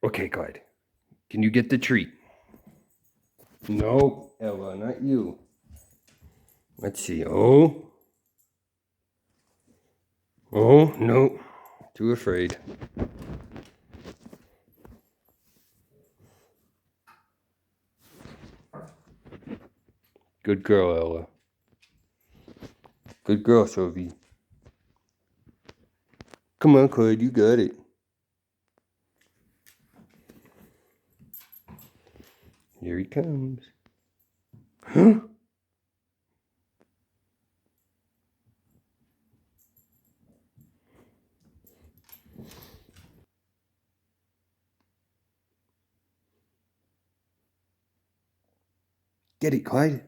Okay, Clyde. Can you get the treat? No, Ella, not you. Let's see. Oh. Oh, no. Too afraid. Good girl, Ella. Good girl, Sophie. Come on, Clyde, you got it. Here he comes. Huh? Get it, Clyde.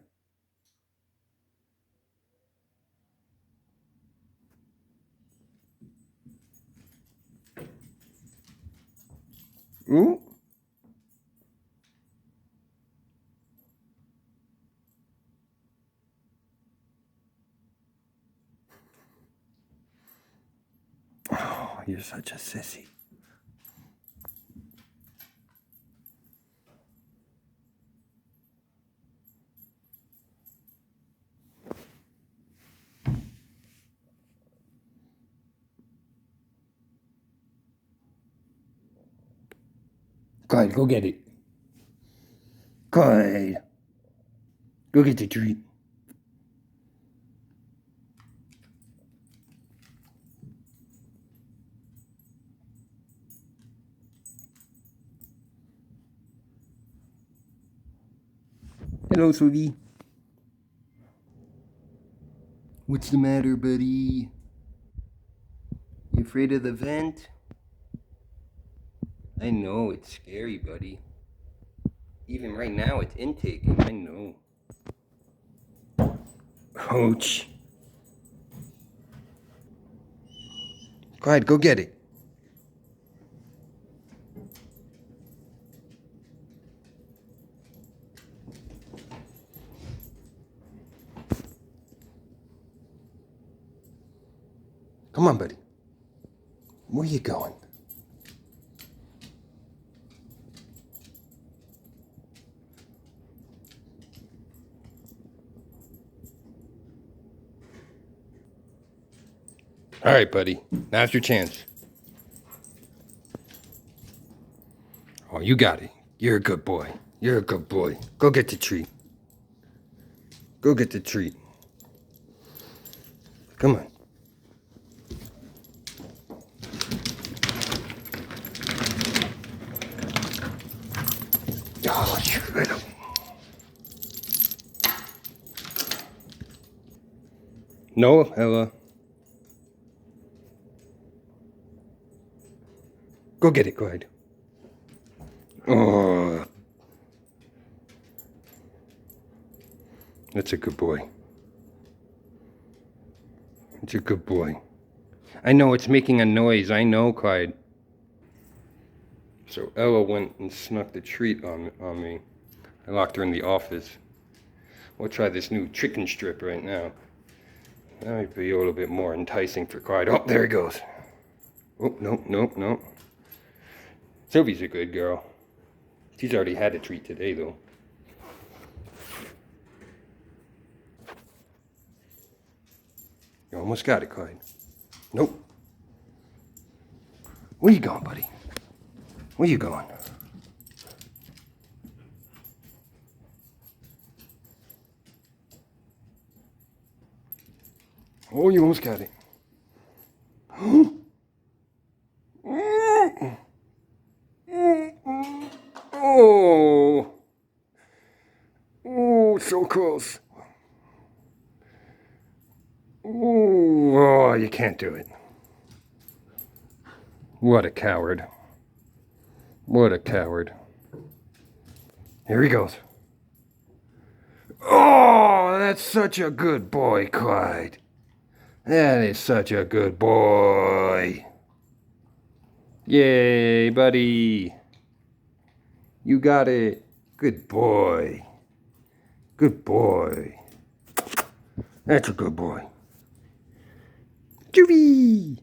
Ooh. Oh, you're such a sissy. Clyde, go get it. Clyde. Go get the treat. Hello, sweetie. What's the matter, buddy? You afraid of the vent? I know, it's scary, buddy. Even right now, it's intaking. I know. Ouch. Clyde, go get it. Come on, buddy. Where you going? All right, buddy. Now's your chance. Oh, you got it. You're a good boy. You're a good boy. Go get the treat. Go get the treat. Come on. Oh, you little. No, Ella. Go get it, Clyde. Oh. That's a good boy. It's a good boy. I know it's making a noise. I know, Clyde. So Ella went and snuck the treat on me. I locked her in the office. We'll try this new chicken strip right now. That might be a little bit more enticing for Clyde. Oh, there he goes. Oh, no, no, no. Sylvie's a good girl. She's already had a treat today, though. You almost got it, Clyde. Nope. Where you going, buddy? Where you going? Oh, you almost got it. Oh. Oh, so close. Oh, you can't do it. What a coward. What a coward. Here he goes. Oh, that's such a good boy, Clyde. That is such a good boy. Yay, buddy. You got it. Good boy. Good boy. That's a good boy. Juby!